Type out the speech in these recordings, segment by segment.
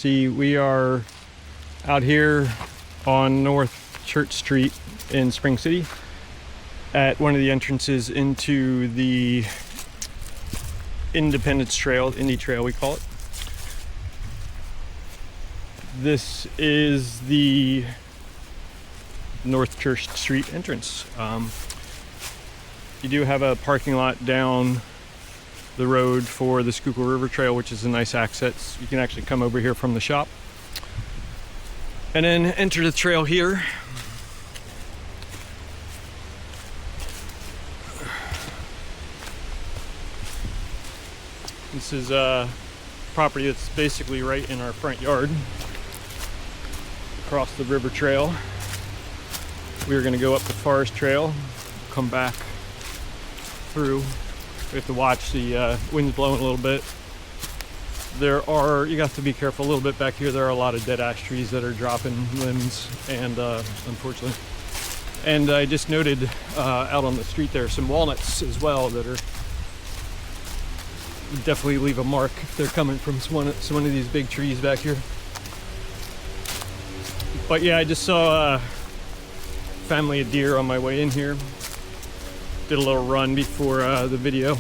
See, we are out here on North Church Street in Spring City at one of the entrances into the Independence Trail, Indy Trail we call it. This is the North Church Street entrance. You do have a parking lot down the road for the Schuylkill River Trail, which is a nice access. You can actually come over here from the shop and then enter the trail here. This is a property that's basically right in our front yard across the river trail. We're going to go up the forest trail, come back through. We have to watch the wind's blowing a little bit. You have to be careful a little bit back here. There are a lot of dead ash trees that are dropping limbs, and unfortunately. And I just noted out on the street there some walnuts as well that are definitely leave a mark if they're coming from one of these big trees back here. But yeah, I just saw a family of deer on my way in here. Did a little run before the video,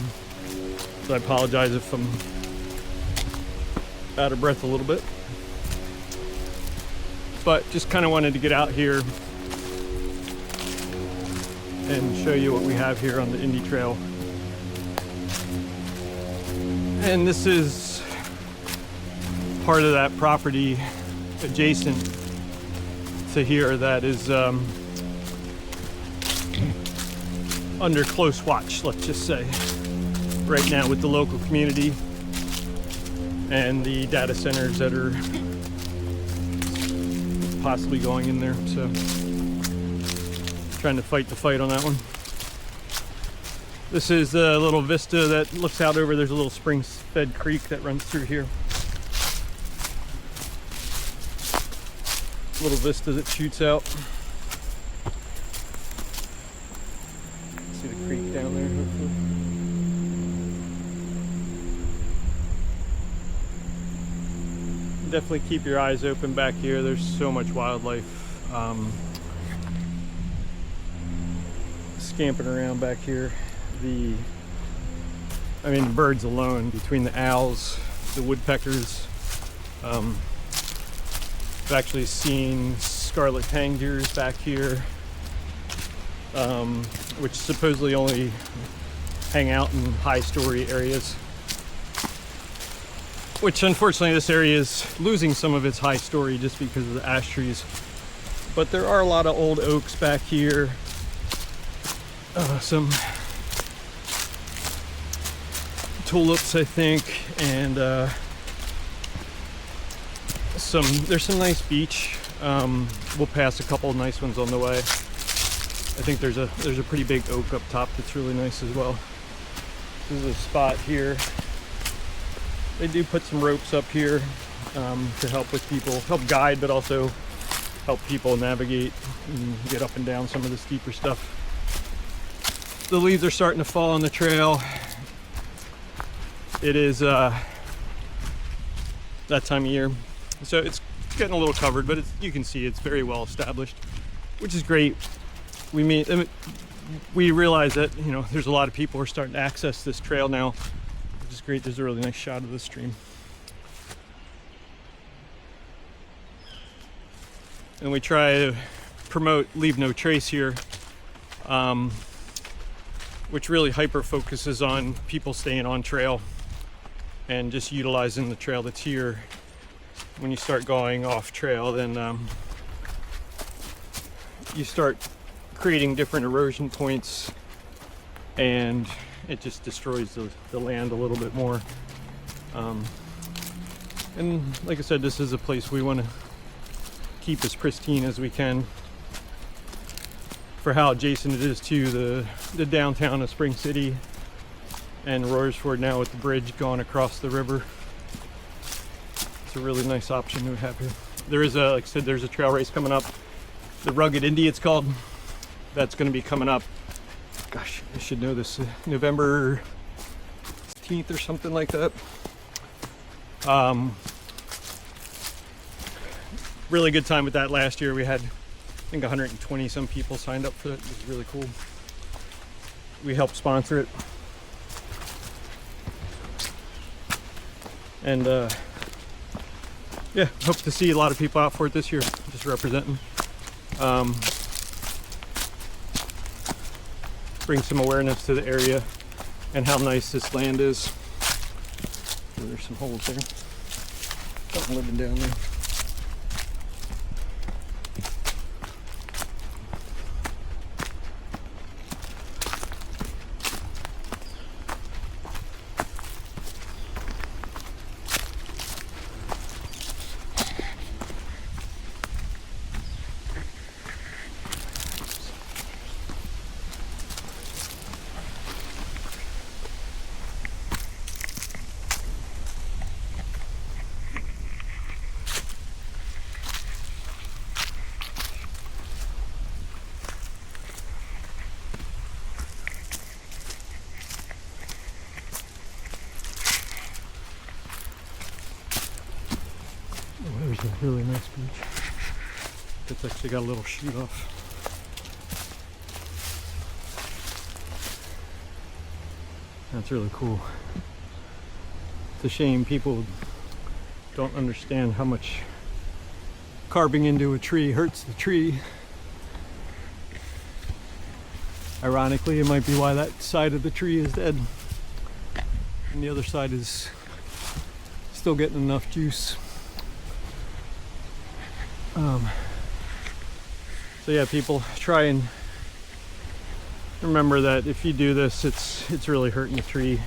so I apologize if I'm out of breath a little bit. But just kind of wanted to get out here and show you what we have here on the Indy Trail. And this is part of that property adjacent to here that is under close watch, let's just say, right now with the local community and the data centers that are possibly going in there. So trying to fight the fight on that one. This is the little vista that looks out over, there's a little spring-fed creek that runs through here. Little vista that shoots out. See the creek down there, hopefully. Definitely keep your eyes open back here. There's so much wildlife scampering around back here. The birds alone, between the owls, the woodpeckers. I've actually seen scarlet tangers back here, which supposedly only hang out in high-story areas. Which, unfortunately, this area is losing some of its high story just because of the ash trees. But there are a lot of old oaks back here. Some tulips, I think, and there's some nice beech. We'll pass a couple of nice ones on the way. I think there's a pretty big oak up top that's really nice as well. This is a spot here. They do put some ropes up here to help with people, help guide, but also help people navigate and get up and down some of the steeper stuff. The leaves are starting to fall on the trail. It is that time of year, so it's getting a little covered, but you can see it's very well established, which is great. We realize that there's a lot of people who are starting to access this trail now, which is great. There's a really nice shot of the stream. And we try to promote Leave No Trace here, which really hyper focuses on people staying on trail and just utilizing the trail that's here. When you start going off trail, then you start creating different erosion points, and it just destroys the land a little bit more. And like I said, this is a place we want to keep as pristine as we can for how adjacent it is to the downtown of Spring City and Royersford now with the bridge going across the river. It's a really nice option to have here. There is like I said, there's a trail race coming up. The Rugged Indy, it's called. That's going to be coming up. Gosh, I should know this. November 16th or something like that. really good time with that last year. We had, I think, 120 some people signed up for it. It was really cool. We helped sponsor it. And yeah, hope to see a lot of people out for it this year, just representing. Bring some awareness to the area and how nice this land is. Oh, there's some holes there. Something living down there. There's a really nice beach. It's actually got a little shoot off. That's really cool. It's a shame people don't understand how much carving into a tree hurts the tree. Ironically, it might be why that side of the tree is dead and the other side is still getting enough juice. So yeah, people try and remember that if you do this, it's really hurting the tree.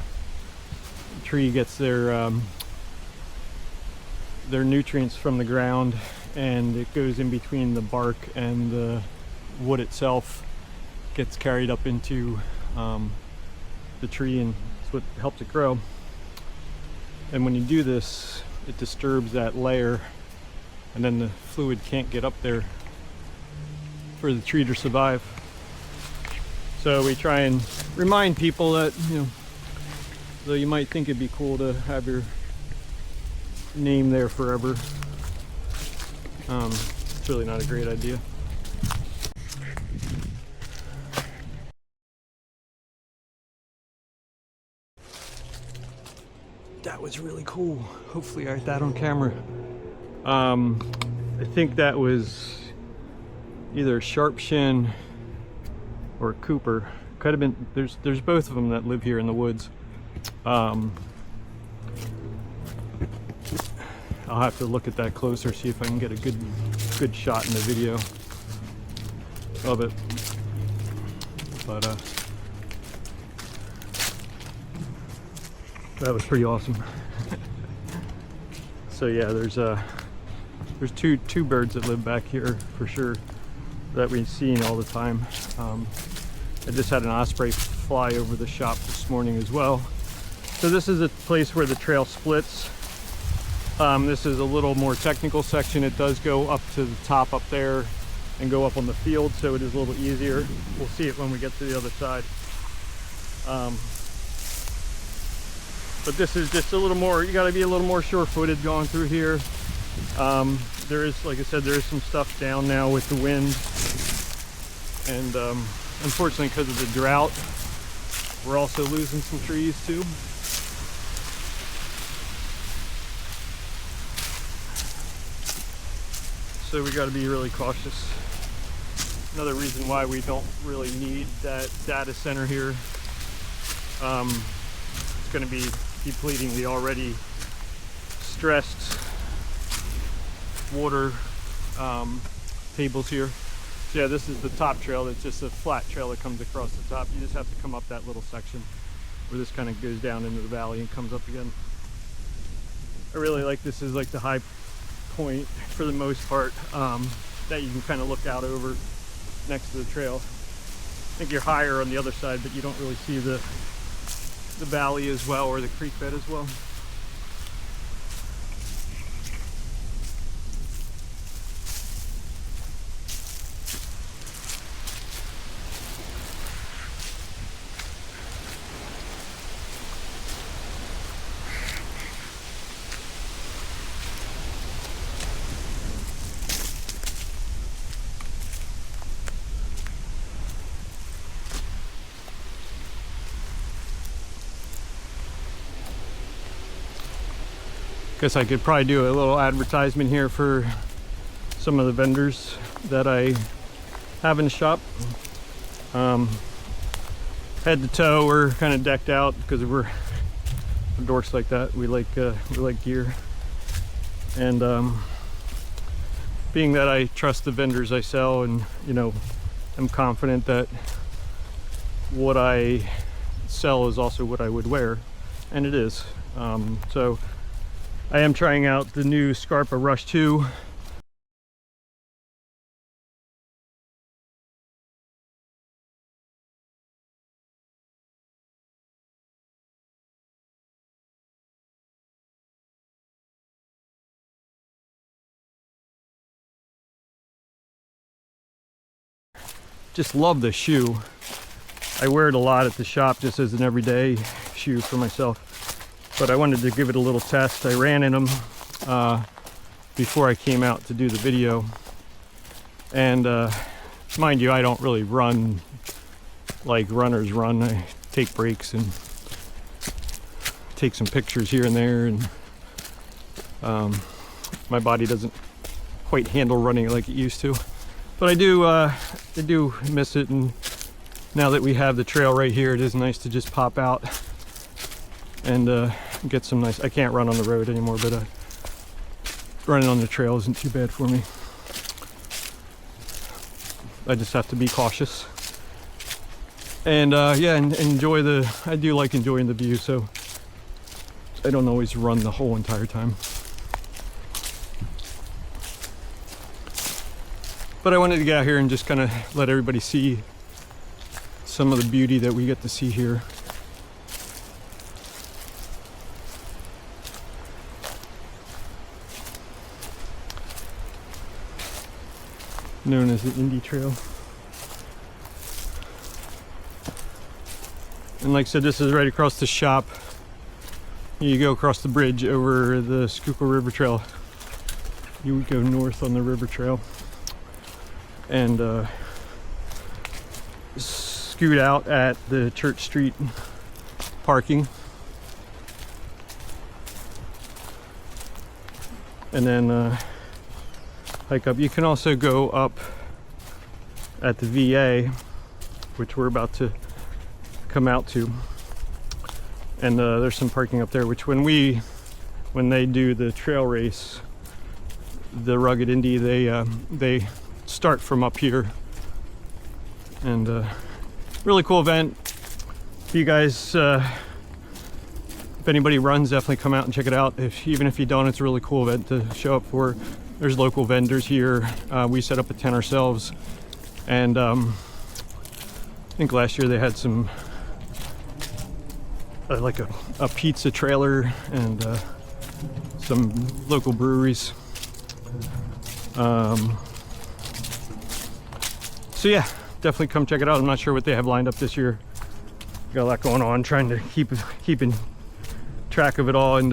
The tree gets their nutrients from the ground, and it goes in between the bark and the wood itself, gets carried up into the tree, and it's what helps it grow. And when you do this, it disturbs that layer, and then the fluid can't get up there for the tree to survive. So we try and remind people that, you know, though you might think it'd be cool to have your name there forever, it's really not a great idea. That was really cool. Hopefully I had that on camera. I think that was either a sharp shin or a Cooper. Could have been. There's both of them that live here in the woods. I'll have to look at that closer, see if I can get a good shot in the video of it. But that was pretty awesome. So yeah, there's two birds that live back here for sure that we've seen all the time. I just had an osprey fly over the shop this morning as well. So this is a place where the trail splits. This is a little more technical section. It does go up to the top up there and go up on the field, so it is a little easier. We'll see it when we get to the other side. But this is just a little more, you got to be a little more sure-footed going through here. There is, like I said, there is some stuff down now with the wind, and unfortunately because of the drought, we're also losing some trees too. So we got to be really cautious. Another reason why we don't really need that data center here. It's going to be depleting the already stressed water tables here. So yeah, this is the top trail. It's just a flat trail that comes across the top. You just have to come up that little section where this kind of goes down into the valley and comes up again. I really like this is like the high point for the most part, that you can kind of look out over next to the trail. I think you're higher on the other side, but you don't really see the valley as well, or the creek bed as well. Guess I could probably do a little advertisement here for some of the vendors that I have in the shop. Head to toe, we're kind of decked out because we're dorks like that. We like gear, and being that I trust the vendors I sell, and you know, I'm confident that what I sell is also what I would wear, and it is. So I am trying out the new Scarpa Rush 2. Just love this shoe. I wear it a lot at the shop just as an everyday shoe for myself, but I wanted to give it a little test. I ran in them before I came out to do the video, and mind you, I don't really run like runners run. I take breaks and take some pictures here and there, and my body doesn't quite handle running like it used to. But I do miss it, and now that we have the trail right here, it is nice to just pop out and get some nice. I can't run on the road anymore, but running on the trail isn't too bad for me. I just have to be cautious, and yeah, and enjoy the. I do like enjoying the view, so I don't always run the whole entire time. But I wanted to get out here and just kind of let everybody see some of the beauty that we get to see here. Known as the Indy Trail. And like I said, this is right across the shop. You go across the bridge over the Schuylkill River Trail. You would go north on the river trail and scoot out at the Church Street parking, and then hike up. You can also go up at the VA, which we're about to come out to, and there's some parking up there, which when they do the trail race, the Rugged Indy, they start from up here, and really cool event. If you guys, if anybody runs, definitely come out and check it out. Even if you don't, it's a really cool event to show up for. There's local vendors here. We set up a tent ourselves, and I think last year they had some like a pizza trailer and some local breweries. So yeah, definitely come check it out. I'm not sure what they have lined up this year. Got a lot going on, trying to keeping track of it all, and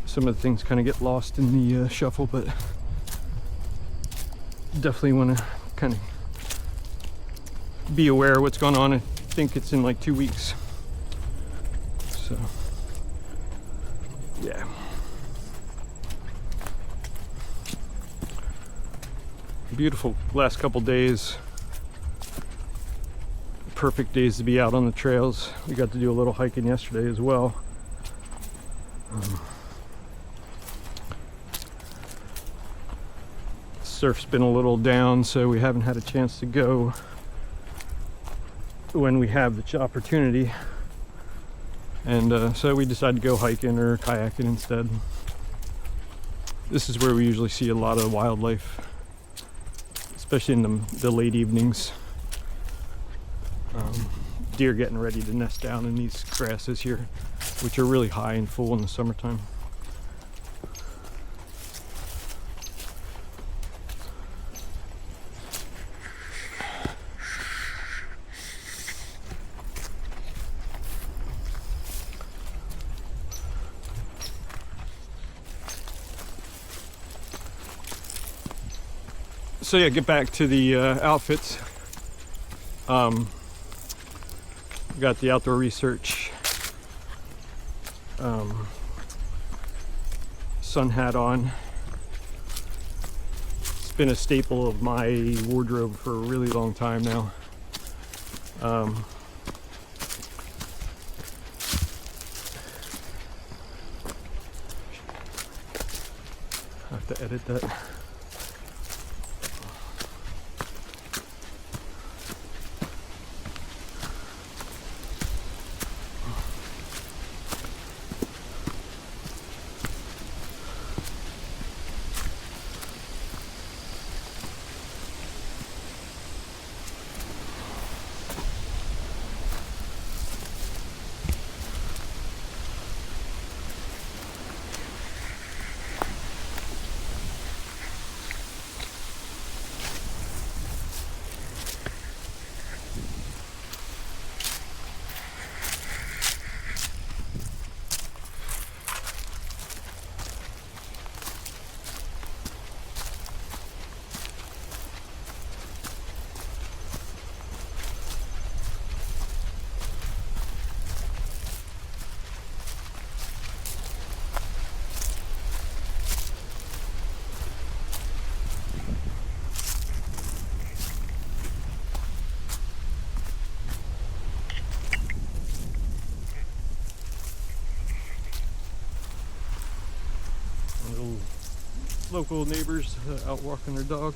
some of the things kind of get lost in the shuffle, but definitely want to kind of be aware of what's going on. I think it's in like 2 weeks, so yeah. Beautiful last couple days. Perfect days to be out on the trails. We got to do a little hiking yesterday as well. Surf's been a little down, so we haven't had a chance to go when we have the opportunity, and so we decided to go hiking or kayaking instead. This is where we usually see a lot of wildlife, especially in the late evenings. Deer getting ready to nest down in these grasses here, which are really high and full in the summertime. So yeah, get back to the outfits. Got the outdoor research sun hat on. It's been a staple of my wardrobe for a really long time now. I have to edit that. Local neighbors out walking their dog.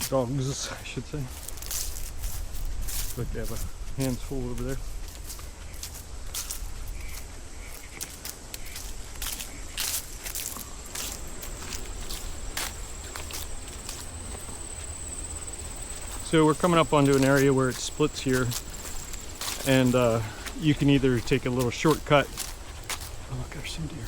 Dogs, I should say. Look, they have a hands full over there. So we're coming up onto an area where it splits here, and you can either take a little shortcut. Oh look, there's some deer.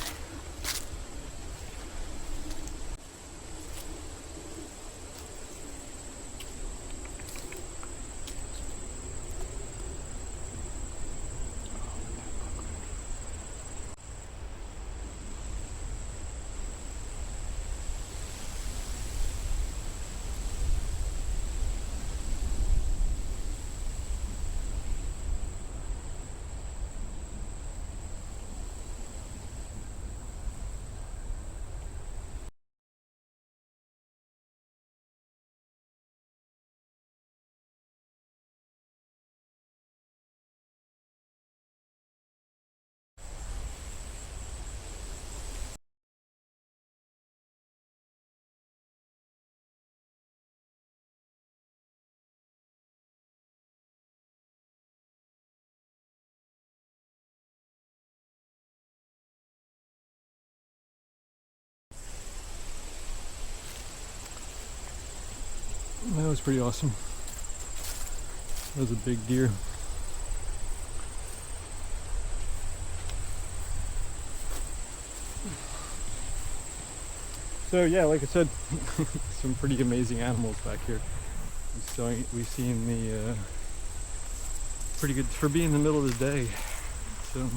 That was pretty awesome. That was a big deer. So yeah, like I said, some pretty amazing animals back here. We've seen the pretty good for being in the middle of the day. It's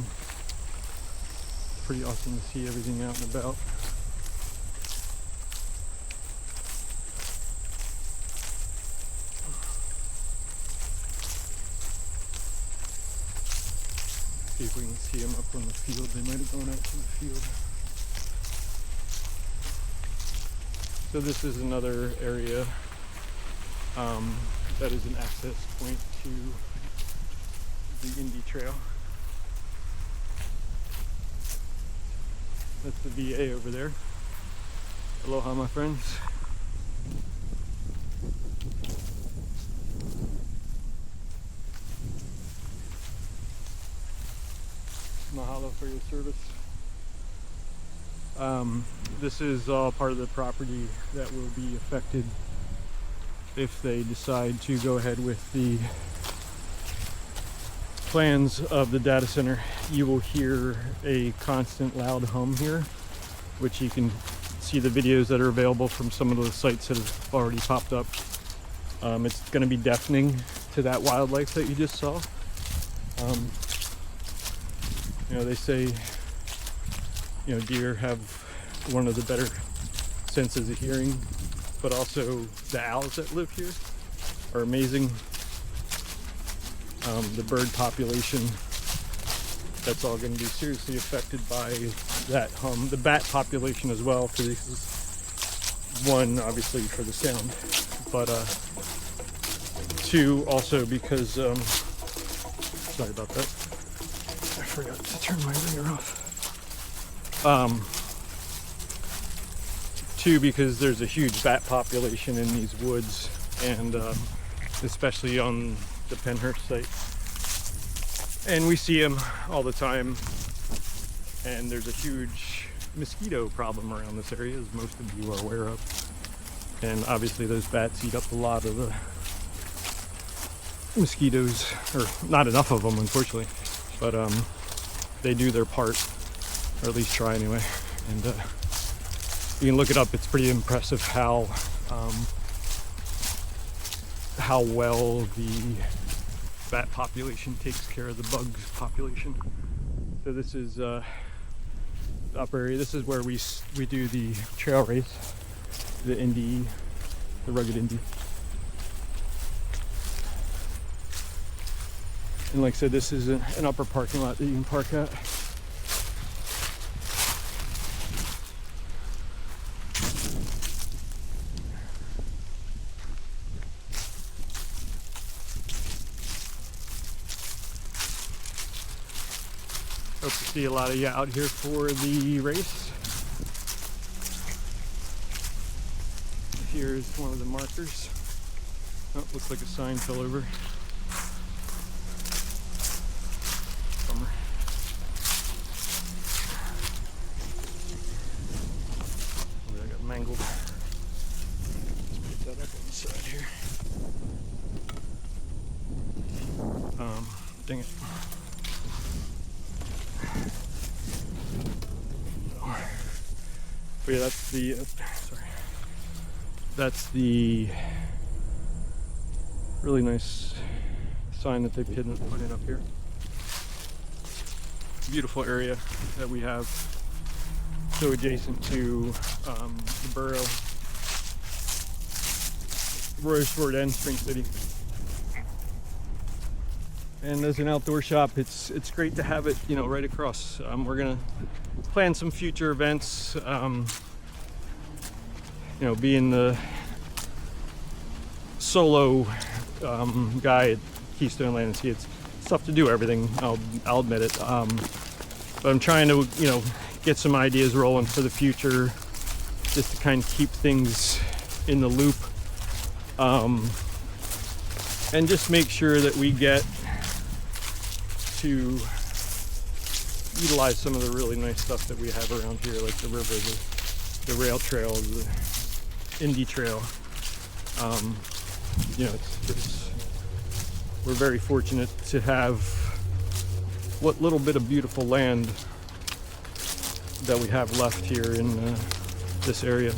pretty awesome to see everything out and about. See if we can see them up on the field. They might have gone out to the field. So this is another area that is an access point to the Indy Trail. That's the VA over there. Aloha, my friends. Mahalo for your service. This is all part of the property that will be affected if they decide to go ahead with the plans of the data center. You will hear a constant loud hum here, which you can see the videos that are available from some of the sites that have already popped up. It's going to be deafening to that wildlife that you just saw. You know, they say, you know, deer have one of the better senses of hearing, but also the owls that live here are amazing. The bird population that's all going to be seriously affected by that the bat population as well, because this is one, obviously for the sound, but two, also because sorry about that, I forgot to turn my ringer off. Two, because there's a huge bat population in these woods, and especially on the Pennhurst site, and we see them all the time. And there's a huge mosquito problem around this area, as most of you are aware of, and obviously those bats eat up a lot of the mosquitoes, or not enough of them, unfortunately, but they do their part, or at least try anyway. And you can look it up. It's pretty impressive how well the bat population takes care of the bugs population. So this is the upper area. This is where we do the trail race, the Rugged Indy. And like I said, this is an upper parking lot that you can park at. Hope to see a lot of you out here for the race. Here's one of the markers. Oh, looks like a sign fell over. Bummer. Oh, I got mangled. Let's put that up on the side here. Dang it. But yeah, that's the that's the really nice sign that they put in up here. Beautiful area that we have, so adjacent to the borough, Royersford and Spring City. And as an outdoor shop, it's great to have it, you know, right across. We're gonna plan some future events. You know, being the solo guy at Keystone Land and Sea, it's tough to do everything. I'll admit it. But I'm trying to, you know, get some ideas rolling for the future, just to kind of keep things in the loop, and just make sure that we get to utilize some of the really nice stuff that we have around here, like the river, the rail trail, the Indy Trail. You know, we're very fortunate to have what little bit of beautiful land that we have left here in this area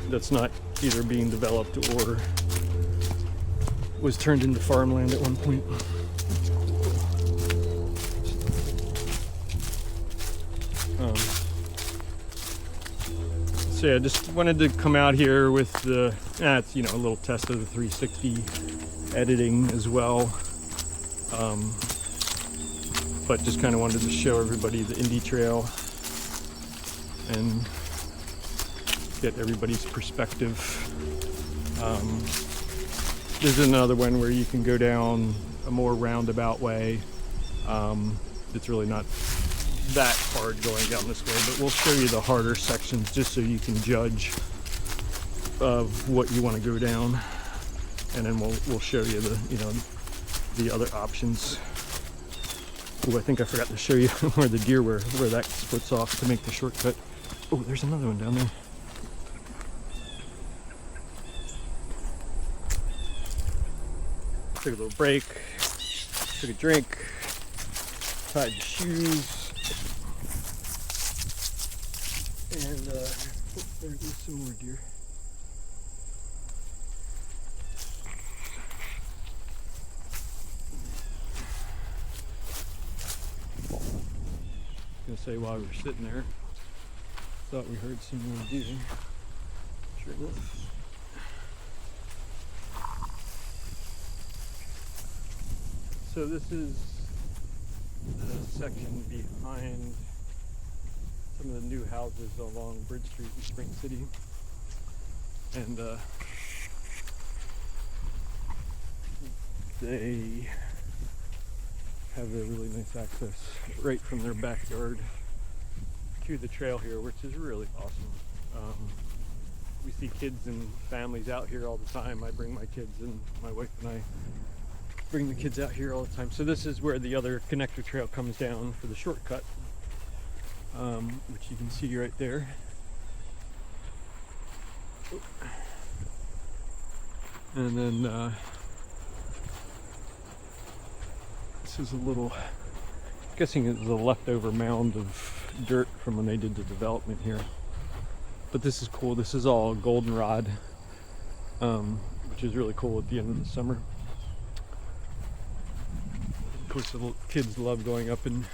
that's not either being developed or was turned into farmland at one point. So yeah, just wanted to come out here with the, it's, you know, a little test of the 360 editing as well. But just kind of wanted to show everybody the Indy Trail and get everybody's perspective. This is another one where you can go down a more roundabout way. It's really not that hard going down this way, but we'll show you the harder sections just so you can judge of what you want to go down, and then we'll show you the, you know, the other options. Oh, I think I forgot to show you where the deer where that splits off to make the shortcut. Oh, there's another one down there. Took a little break, took a drink, tied the shoes. And there's some more deer. I was gonna say, while we were sitting there, thought we heard some more deer. Sure enough. So this is the section behind some of the new houses along Bridge Street in Spring City. And they have a really nice access right from their backyard to the trail here, which is really awesome. We see kids and families out here all the time. I bring my kids, and my wife and I bring the kids out here all the time. So this is where the other connector trail comes down for the shortcut, which you can see right there. And then this is a little, I'm guessing it's a leftover mound of dirt from when they did the development here. But this is cool. This is all goldenrod, which is really cool at the end of the summer. Of course, the little kids love going up and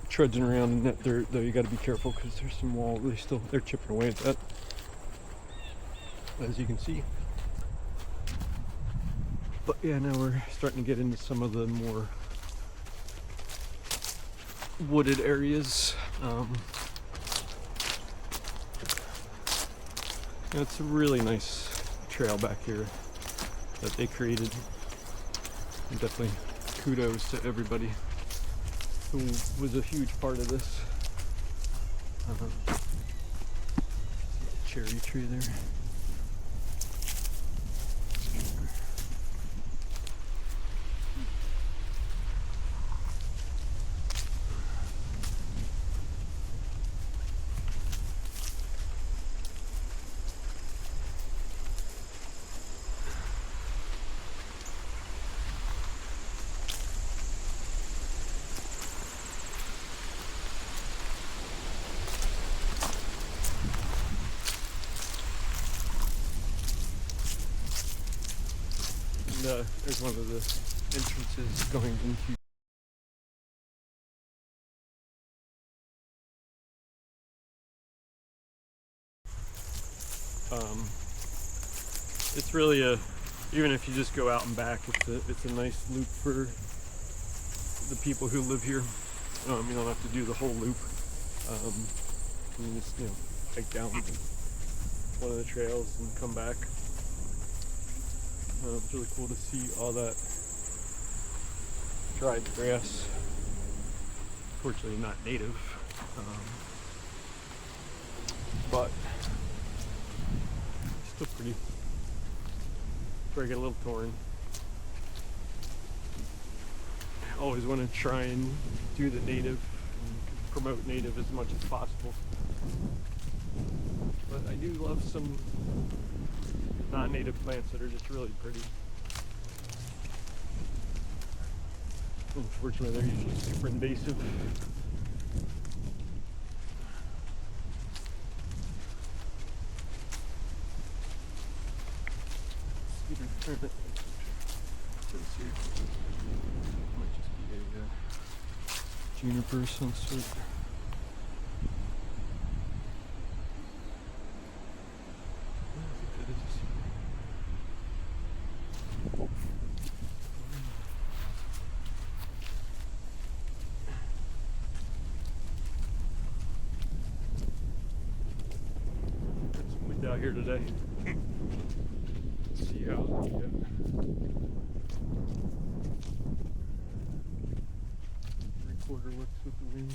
trudging around in that dirt, though you got to be careful because there's some wall. They're chipping away at that, as you can see. But yeah, now we're starting to get into some of the more wooded areas. It's a really nice trail back here that they created. And definitely kudos to everybody who was a huge part of this. Cherry tree there. There's one of the entrances going into. It's really even if you just go out and back, it's a nice loop for the people who live here. You don't have to do the whole loop. You can just, hike down one of the trails and come back. It's really cool to see all that dried grass. Fortunately not native, but still pretty. Where I get a little torn. I always want to try and do the native and promote native as much as possible. But I do love some non-native plants that are just really pretty. Unfortunately, they're usually super invasive. Might just be a juniper of some sort. Out here today. Let's see how the 3/4 works with the wind.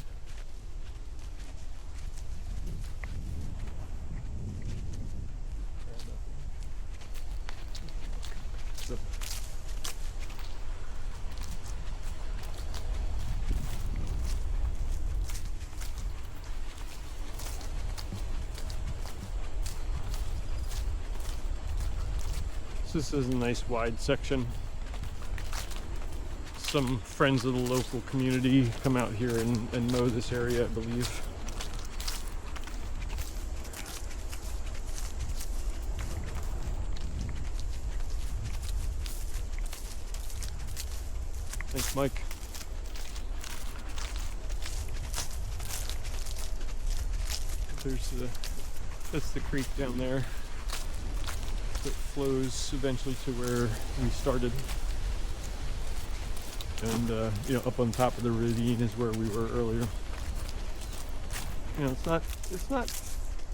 So, this is a nice wide section. Some friends of the local community come out here and mow this area, I believe. Thanks, Mike. That's the creek down there that flows eventually to where we started. And you know, up on top of the ravine is where we were earlier. You know, it's not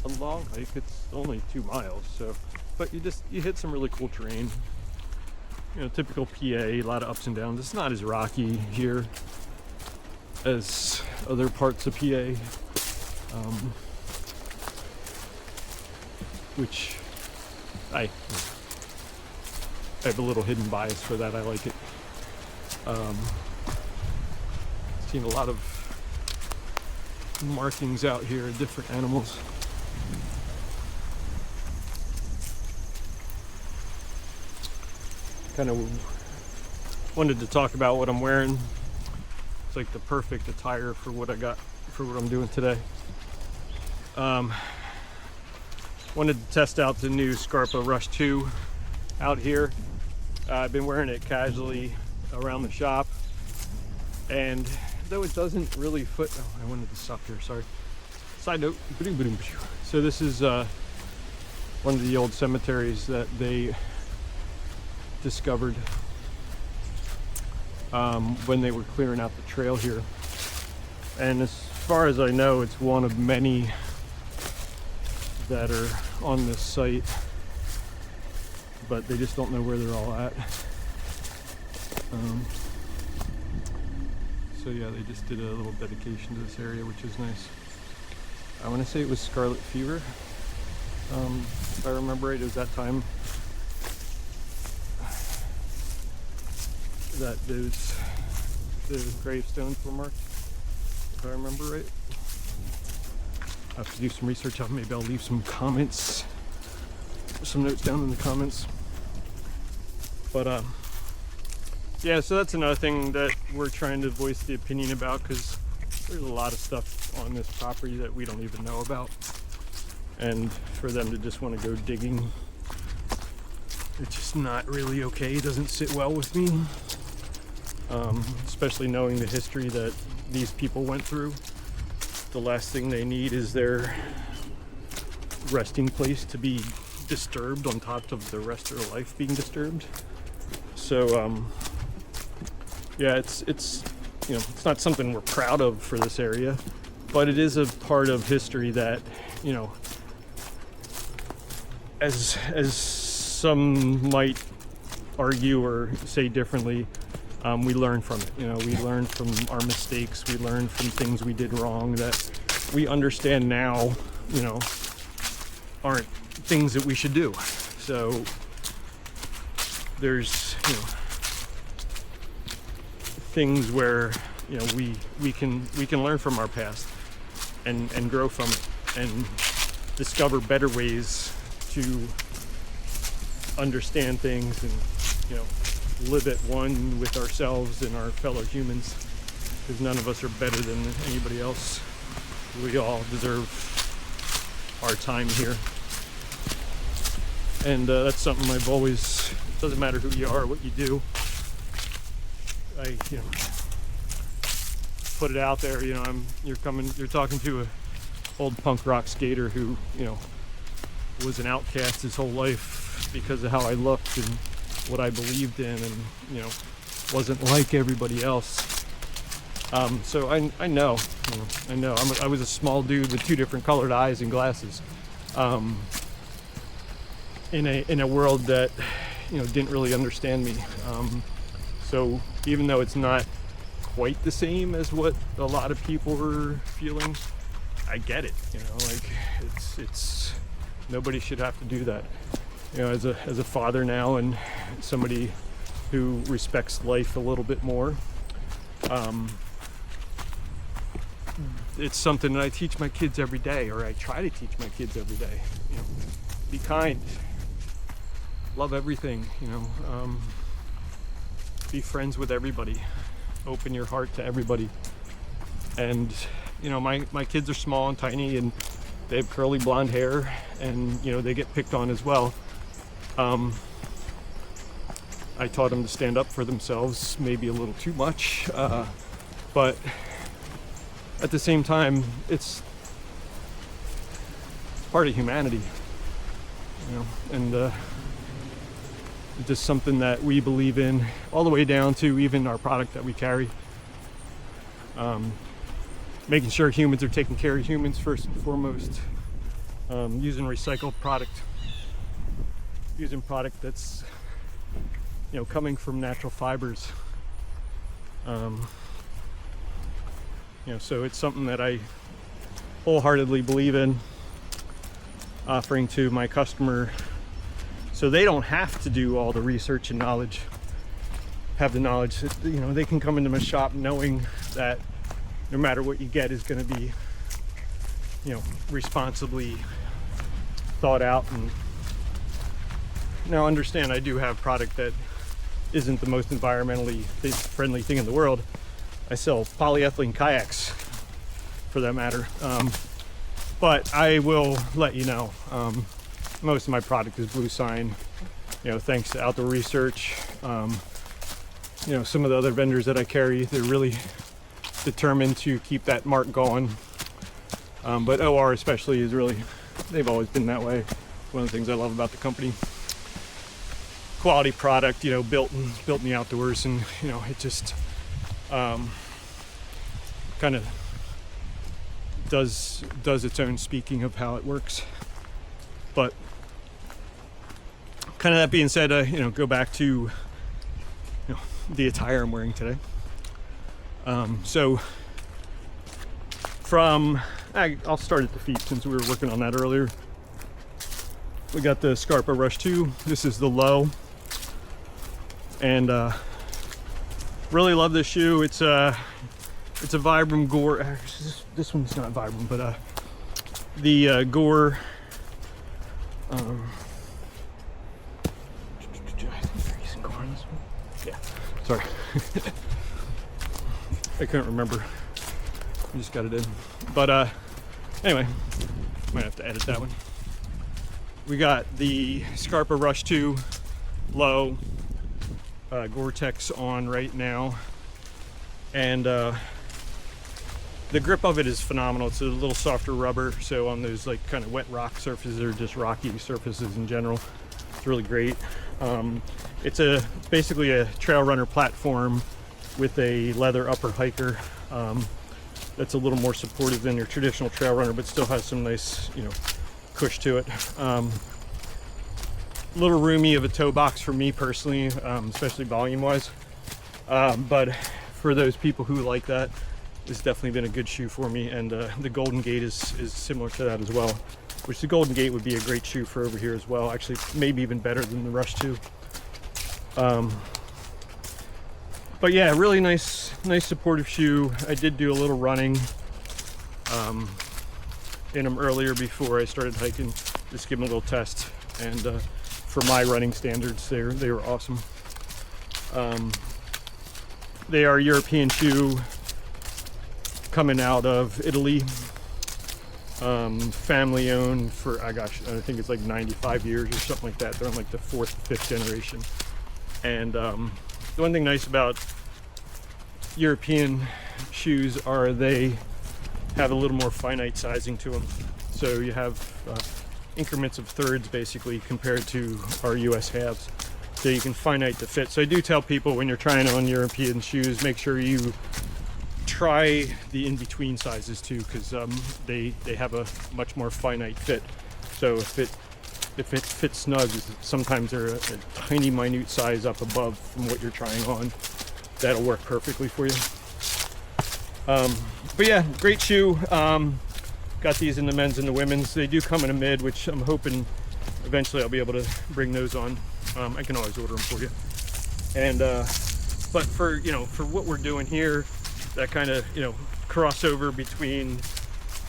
a long hike. It's only 2 miles. So, but you hit some really cool terrain. You know, typical PA, a lot of ups and downs. It's not as rocky here as other parts of PA, which I have a little hidden bias for that. I like it. Seen a lot of markings out here of different animals. Kind of wanted to talk about what I'm wearing. It's like the perfect attire for what I'm doing today. Wanted to test out the new Scarpa Rush 2 out here. I've been wearing it casually around the shop, and though it doesn't really fit. Oh, I wanted to stop here. Sorry. Side note. So this is one of the old cemeteries that they discovered when they were clearing out the trail here, and as far as I know, it's one of many that are on this site, but they just don't know where they're all at. So yeah, they just did a little dedication to this area, which is nice. I want to say it was Scarlet Fever, if I remember right. It was that time that the gravestones were marked, if I remember right. I have to do some research on. Maybe I'll leave some comments, some notes down in the comments. But yeah, so that's another thing that we're trying to voice the opinion about, because there's a lot of stuff on this property that we don't even know about, and for them to just want to go digging, it's just not really okay. It doesn't sit well with me, especially knowing the history that these people went through. The last thing they need is their resting place to be disturbed on top of the rest of their life being disturbed. So yeah, it's you know, it's not something we're proud of for this area, but it is a part of history that, you know, as some might argue or say differently, we learn from it. You know, we learn from our mistakes. We learn from things we did wrong that we understand now, you know, aren't things that we should do. So there's, you know, things where, you know, we can learn from our past and grow from it and discover better ways to understand things and, you know, live at one with ourselves and our fellow humans, because none of us are better than anybody else. We all deserve our time here, and that's something I've always, it doesn't matter who you are, what you do, I, you know, put it out there. You know, you're talking to a old punk rock skater who, you know, was an outcast his whole life because of how I looked and what I believed in, and, you know, wasn't like everybody else. So I know, you know, I was a small dude with 2 different colored eyes and glasses, in a world that, you know, didn't really understand me. So even though it's not quite the same as what a lot of people were feeling, I get it. You know, like it's nobody should have to do that. You know, as a father now and somebody who respects life a little bit more, it's something that I teach my kids every day, or I try to teach my kids every day. You know, be kind, love everything. You know, be friends with everybody, open your heart to everybody. And, you know, my kids are small and tiny, and they have curly blonde hair, and, you know, they get picked on as well. I taught them to stand up for themselves, maybe a little too much, but at the same time, it's part of humanity, you know, and It's just something that we believe in, all the way down to even our product that we carry. Making sure humans are taking care of humans first and foremost. Using recycled product, using product that's, you know, coming from natural fibers. You know, so it's something that I wholeheartedly believe in, offering to my customer, so they don't have to do all the research and knowledge, have the knowledge that, you know, they can come into my shop knowing that no matter what you get is going to be, you know, responsibly thought out. And now understand, I do have product that isn't the most environmentally friendly thing in the world. I sell polyethylene kayaks, for that matter. But I will let you know, most of my product is blue sign, you know, thanks to outdoor research. You know, some of the other vendors that I carry, they're really determined to keep that mark going. But OR especially is really, they've always been that way. One of the things I love about the company. Quality product, you know, built in the outdoors, and you know, it just kind of does its own speaking of how it works. But kind of that being said, you know, go back to, you know, the attire I'm wearing today. So I'll start at the feet since we were working on that earlier. We got the Scarpa Rush 2. This is the low, and really love this shoe. It's a Vibram Gore. This one's not Vibram, but the Gore. I think they're using Gore on this one. Yeah, sorry. I couldn't remember. I just got it in. But anyway, might have to edit that one. We got the Scarpa Rush 2 low, Gore-Tex on right now, and the grip of it is phenomenal. It's a little softer rubber, so on those like kind of wet rock surfaces or just rocky surfaces in general, it's really great. It's basically a trail runner platform with a leather upper hiker that's a little more supportive than your traditional trail runner, but still has some nice, you know, cush to it. A little roomy of a toe box for me personally, especially volume wise, but for those people who like that, it's definitely been a good shoe for me. And the Golden Gate is similar to that as well, which the Golden Gate would be a great shoe for over here as well, actually maybe even better than the Rush 2. But yeah, really nice supportive shoe. I did do a little running in them earlier before I started hiking, just give them a little test, and for my running standards, they were awesome. They are a European shoe coming out of Italy, family owned for, I think it's like 95 years or something like that. They're on like the 4th, 5th generation. And the one thing nice about European shoes are they have a little more finite sizing to them. So you have increments of thirds basically compared to our US halves. So you can finite the fit. So I do tell people when you're trying on European shoes, make sure you try the in-between sizes too, because they have a much more finite fit. So if it fits snug, sometimes they're a tiny minute size up above from what you're trying on. That'll work perfectly for you. But yeah, great shoe. Got these in the men's and the women's. They do come in a mid, which I'm hoping eventually I'll be able to bring those on. I can always order them for you. And but for what we're doing here, that kind of crossover between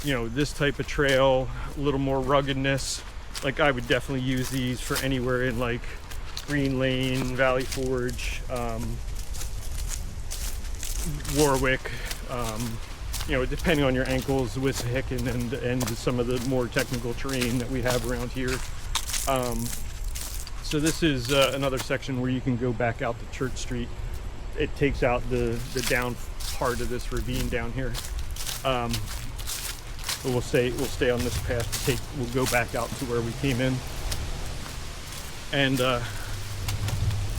this type of trail, a little more ruggedness, like I would definitely use these for anywhere in like Green Lane, Valley Forge, Warwick, depending on your ankles, Wissahickon, and some of the more technical terrain that we have around here. So this is another section where you can go back out to Church Street. It takes out the down part of this ravine down here. But we'll stay on this path. We'll go back out to where we came in. And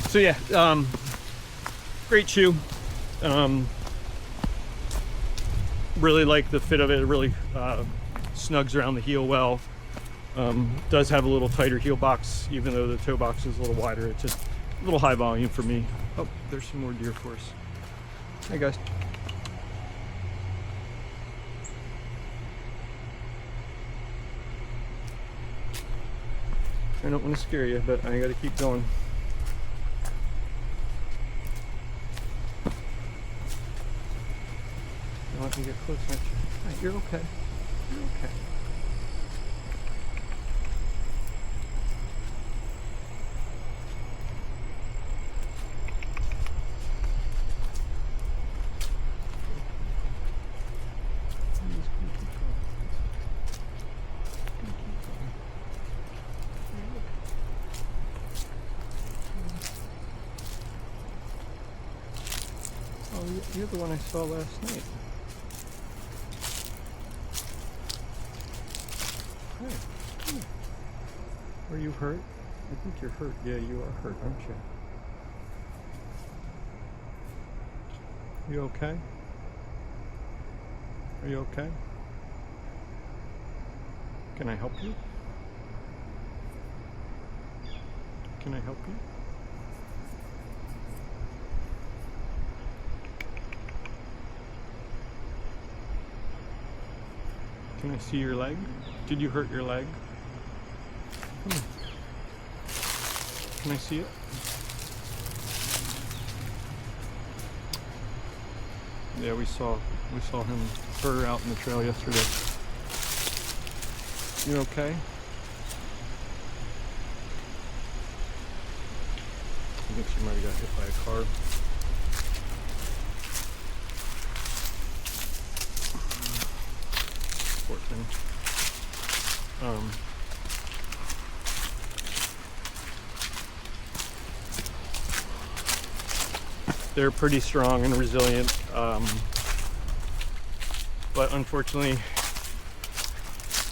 So yeah, great shoe. Really like the fit of it. It really snugs around the heel well. Does have a little tighter heel box, even though the toe box is a little wider. It's just a little high volume for me. Oh, there's some more deer for us. Hey guys. I don't want to scare you, but I gotta keep going. Don't let me get close, aren't you? Right, you're okay. You're okay. Oh, you're the one I saw last night. Hey. Are you hurt? I think you're hurt. Yeah, you are hurt, aren't you? You okay? Are you okay? Can I help you? Can I help you? Can I see your leg? Did you hurt your leg? Come on. Can I see it? Yeah, we saw her out in the trail yesterday. You okay? I think she might have got hit by a car. Poor thing. They're pretty strong and resilient, but unfortunately,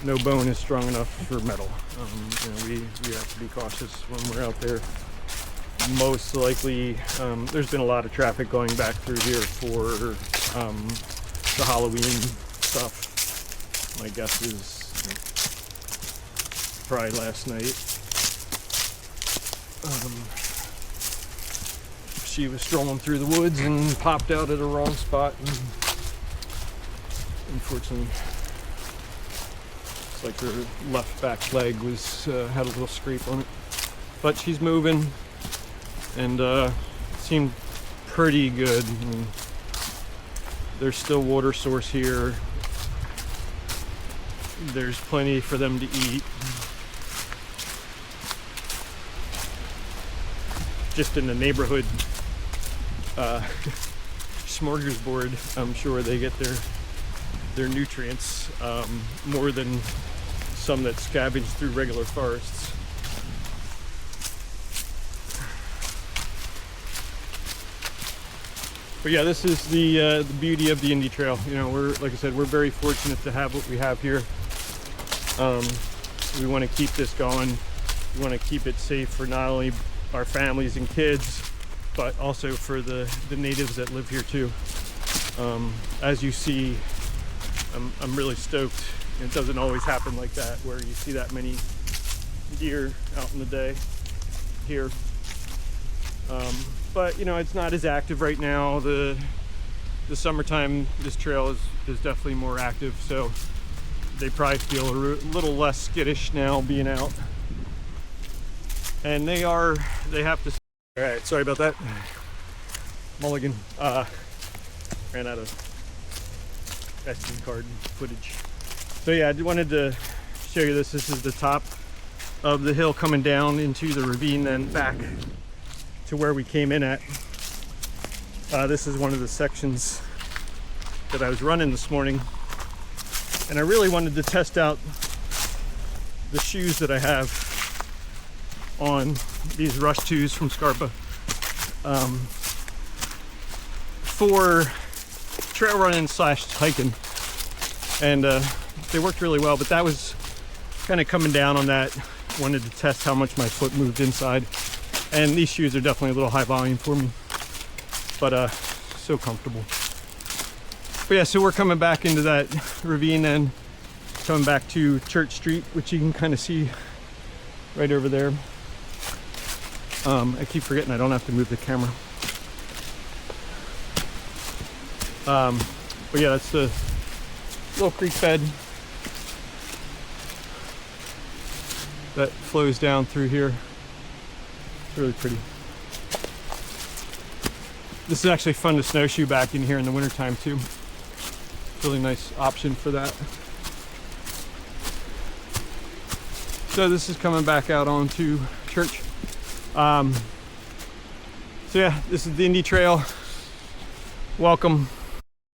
no bone is strong enough for metal. You know, we have to be cautious when we're out there. Most likely, there's been a lot of traffic going back through here for the Halloween stuff. My guess is probably last night. She was strolling through the woods and popped out at a wrong spot. And unfortunately, it's like her left back leg was had a little scrape on it. But she's moving and seemed pretty good. I mean, there's still water source here. There's plenty for them to eat. Just in the neighborhood smorgasbord, I'm sure they get their nutrients more than some that scavenge through regular forests. But yeah, this is the beauty of the Indy Trail. You know, like I said, we're very fortunate to have what we have here. We want to keep this going. We want to keep it safe for not only our families and kids, but also for the natives that live here too. As you see, I'm really stoked. It doesn't always happen like that, where you see that many deer out in the day here. But you know, it's not as active right now. The summertime, this trail is definitely more active, so they probably feel a little less skittish now being out. And they have to. All right, sorry about that. Mulligan ran out of SD card footage. So yeah, I wanted to show you this. This is the top of the hill coming down into the ravine, then back to where we came in at. This is one of the sections that I was running this morning, and I really wanted to test out the shoes that I have on, these Rush 2s from Scarpa, for trail running / hiking, and they worked really well. But that was kind of coming down on that. Wanted to test how much my foot moved inside. And these shoes are definitely a little high volume for me, but so comfortable. But yeah, so we're coming back into that ravine and coming back to Church Street, which you can kind of see right over there. I keep forgetting I don't have to move the camera. But yeah, that's the little creek bed that flows down through here. It's really pretty. This is actually fun to snowshoe back in here in the wintertime too. Really nice option for that. So this is coming back out onto Church. So yeah, this is the Indy Trail. Welcome.